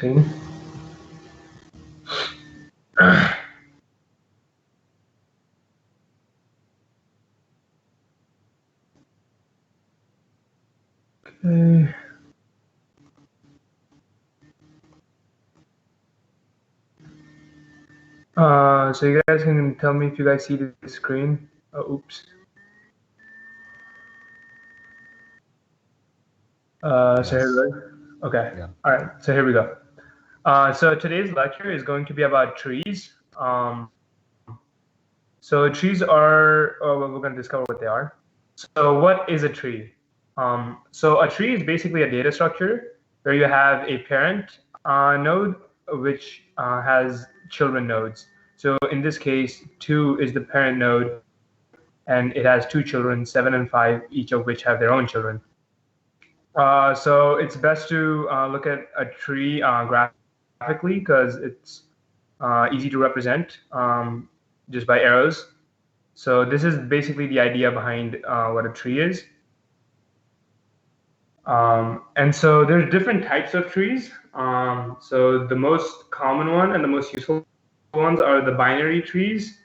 screen. Okay. So you guys can tell me if you guys see the screen. Oh, oops. So here we go. Okay. Yeah. All right. So here we go. So today's lecture is going to be about trees. So trees are, we're going to discover what they are. So what is a tree? So a tree is basically a data structure where you have a parent node which has children nodes. So in this case, 2 is the parent node, and it has 2 children, 7 and 5, each of which have their own children. So it's best to look at a tree graphically because it's easy to represent just by arrows. So this is basically the idea behind what a tree is. And so there's different types of trees. So the most common one and the most useful ones are the binary trees.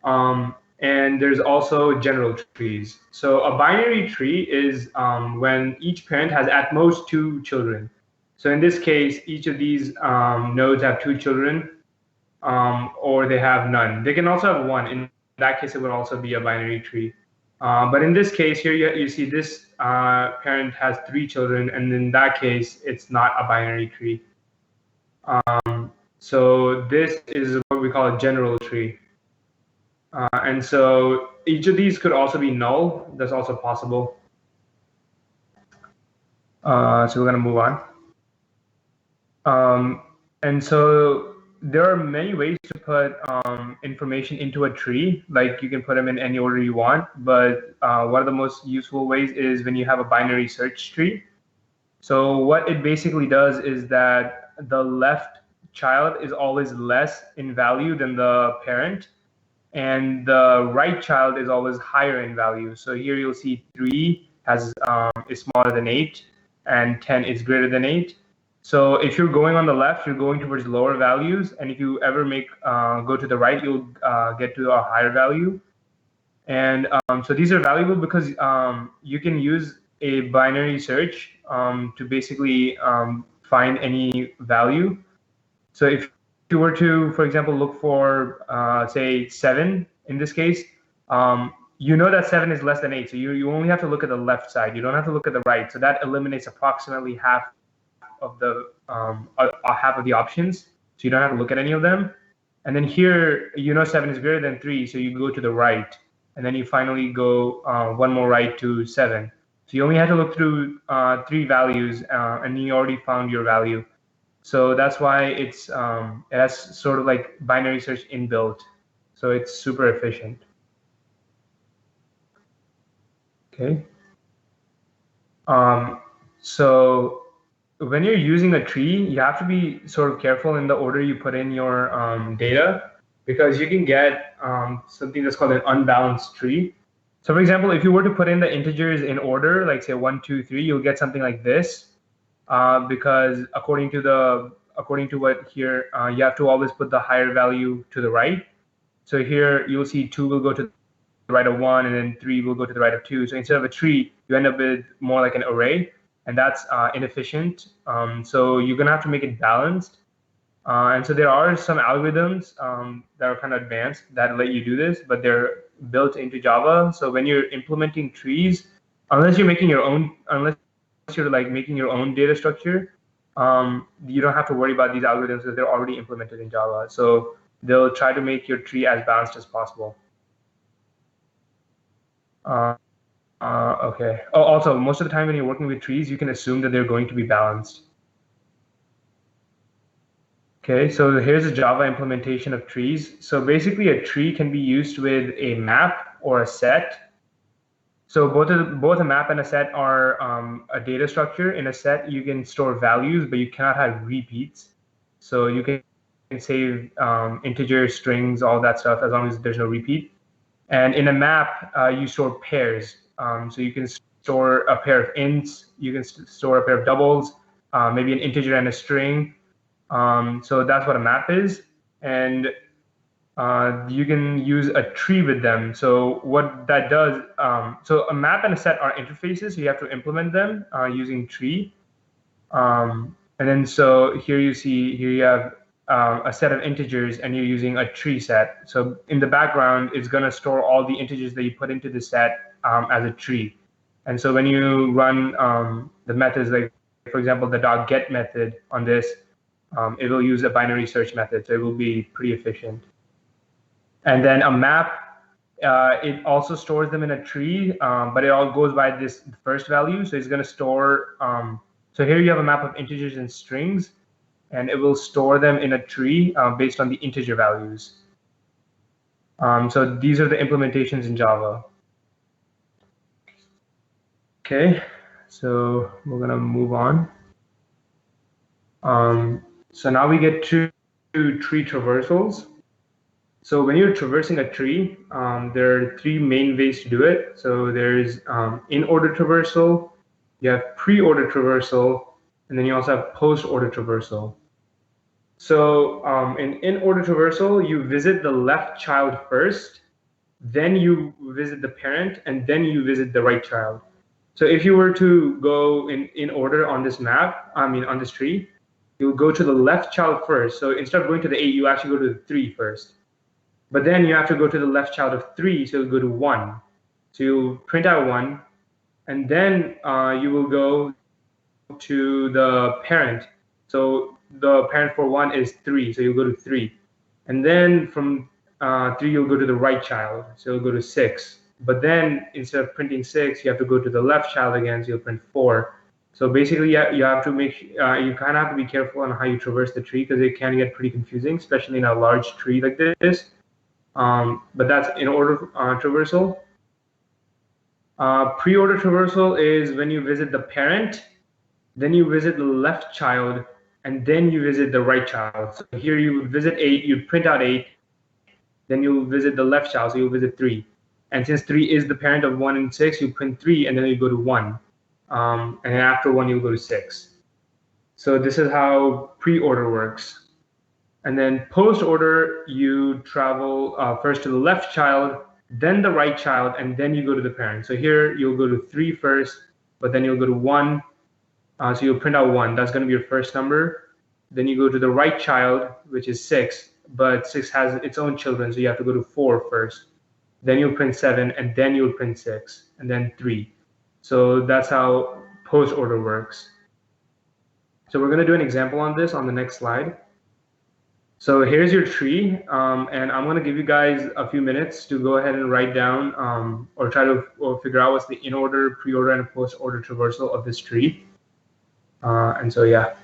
And there's also general trees. So a binary tree is when each parent has at most 2 children. So in this case, each of these nodes have 2 children, or they have none. They can also have 1. In that case, it would also be a binary tree. But in this case here, you see this parent has 3 children, and in that case, it's not a binary tree. So this is what we call a general tree. And so each of these could also be null. That's also possible. So we're going to move on. And so there are many ways to put information into a tree. Like you can put them in any order you want. But one of the most useful ways is when you have a binary search tree. So what it basically does is that the left child is always less in value than the parent, and the right child is always higher in value. So here you'll see 3 is smaller than 8, and 10 is greater than 8. So if you're going on the left, you're going towards lower values, and if you ever go to the right, you'll get to a higher value. And so these are valuable because you can use a binary search to basically find any value. So if you were to, for example, look for, say, 7 in this case, you know that 7 is less than 8. So you only have to look at the left side. You don't have to look at the right. So that eliminates approximately half of the options. So you don't have to look at any of them. And then here, 7 is greater than 3. So you go to the right. And then you finally go one more right to 7. So you only have to look through 3 values, and you already found your value. So that's why it has sort of like binary search inbuilt. So it's super efficient. Okay. So when you're using a tree, you have to be sort of careful in the order you put in your data, because you can get something that's called an unbalanced tree. So for example, if you were to put in the integers in order, like say 1, 2, 3, you'll get something like this. Because according to what here, you have to always put the higher value to the right. So here you'll see 2 will go to the right of 1, and then 3 will go to the right of 2. So instead of a tree, you end up with more like an array, and that's inefficient. So you're gonna have to make it balanced. And so there are some algorithms that are kind of advanced that let you do this, but they're built into Java. So when you're implementing trees, unless you're making your own data structure, you don't have to worry about these algorithms because they're already implemented in Java. So they'll try to make your tree as balanced as possible. Okay. Oh, also, most of the time when you're working with trees, you can assume that they're going to be balanced. Okay, so here's a Java implementation of trees. So basically, a tree can be used with a map or a set. So both a map and a set are a data structure. In a set, you can store values, but you cannot have repeats. So you can save integers, strings, all that stuff, as long as there's no repeat. And in a map, you store pairs. So you can store a pair of ints, you can store a pair of doubles, maybe an integer and a string. So that's what a map is. And you can use a tree with them. So what that does, so a map and a set are interfaces. So you have to implement them using tree. And then so here you have a set of integers and you're using a tree set. So in the background, it's going to store all the integers that you put into the set as a tree. And so when you run the methods, like for example, the .get method on this, it will use a binary search method. So it will be pretty efficient. And then a map, it also stores them in a tree, but it all goes by this first value. So it's going to store, so here you have a map of integers and strings, and it will store them in a tree based on the integer values. So these are the implementations in Java. Okay, so we're going to move on. So now we get to tree traversals. So when you're traversing a tree, there are three main ways to do it. So there's in-order traversal, you have pre-order traversal, and then you also have post-order traversal. So in order traversal, you visit the left child first, then you visit the parent, and then you visit the right child. So if you were to go in order on this map, on this tree, you'll go to the left child first. So instead of going to the 8, you actually go to the 3 first. But then you have to go to the left child of 3, so you'll go to 1. So you'll print out 1, and then you will go to the parent. So the parent for 1 is 3, so you'll go to 3. And then from 3, you'll go to the right child, so you'll go to 6. But then instead of printing 6, you have to go to the left child again, so you'll print 4. So basically, you have to you kind of have to be careful on how you traverse the tree because it can get pretty confusing, especially in a large tree like this. But that's in order traversal. Pre-order traversal is when you visit the parent, then you visit the left child, and then you visit the right child. So here you visit 8, you print out 8, then you visit the left child, so you'll visit 3. And since 3 is the parent of 1 and 6, you print 3, and then you go to 1. And then after 1, you'll go to 6. So this is how pre-order works. And then post-order, you travel first to the left child, then the right child, and then you go to the parent. So here you'll go to 3 first, but then you'll go to 1. So you'll print out 1. That's going to be your first number. Then you go to the right child, which is 6, but 6 has its own children, so you have to go to 4 first. Then you'll print 7, and then you'll print 6, and then 3. So that's how post-order works. So we're going to do an example on this on the next slide. So here's your tree, and I'm going to give you guys a few minutes to go ahead and write down or try to figure out what's the in-order, pre-order, and post-order traversal of this tree. And so, yeah.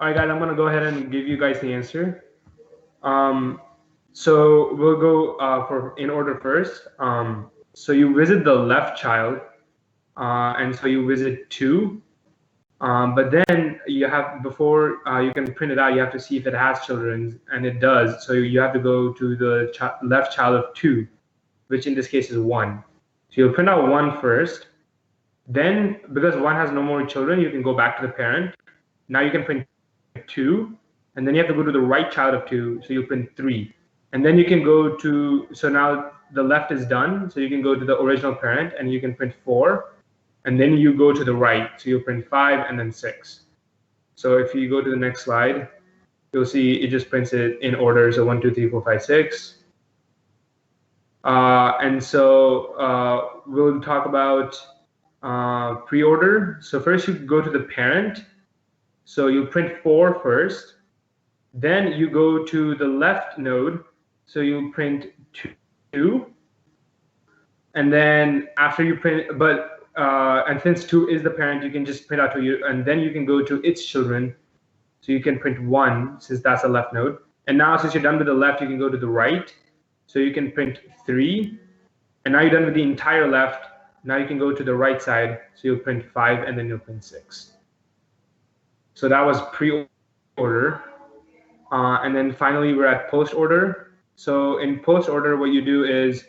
All right, guys, I'm gonna go ahead and give you guys the answer. So we'll go for in order first. So you visit the left child, and so you visit 2. But then you have before you can print it out, you have to see if it has children, and it does. So you have to go to the left child of 2, which in this case is 1. So you'll print out 1 first. Then, because 1 has no more children, you can go back to the parent. Now you can print 2, and then you have to go to the right child of 2, so you print 3. And then you can go to, so now the left is done, so you can go to the original parent, and you can print 4. And then you go to the right, so you'll print 5 and then 6. So if you go to the next slide, you'll see it just prints it in order, so 1, 2, 3, 4, 5, 6. And so we'll talk about pre-order. So first you go to the parent, so you print 4 first. Then you go to the left node, so you print 2. And then after you print, and since 2 is the parent, you can just print out 2, and then you can go to its children. So you can print 1, since that's the left node. And now since you're done with the left, you can go to the right. So you can print 3. And now you're done with the entire left. Now you can go to the right side. So you'll print 5, and then you'll print 6. So that was pre-order. And then finally, we're at post-order. So in post-order, what you do is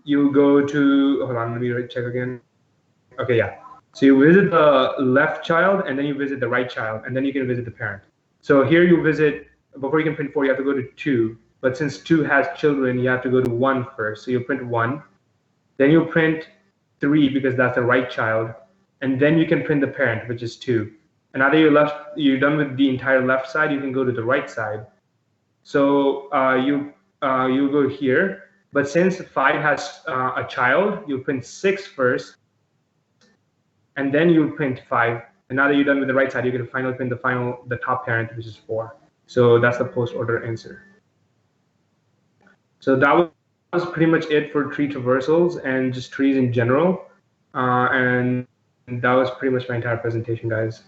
you go to, hold on, let me check again. Okay, yeah. So you visit the left child, and then you visit the right child, and then you can visit the parent. So here you visit, before you can print 4, you have to go to 2. But since 2 has children, you have to go to 1 first. So you print 1. Then you print 3, because that's the right child. And then you can print the parent, which is 2. And now that you're done with the entire left side, you can go to the right side. So you go here. But since 5 has a child, you print 6 first, and then you print 5. And now that you're done with the right side, you can finally print the top parent, which is 4. So that's the post-order answer. So that was pretty much it for tree traversals and just trees in general. And that was pretty much my entire presentation, guys.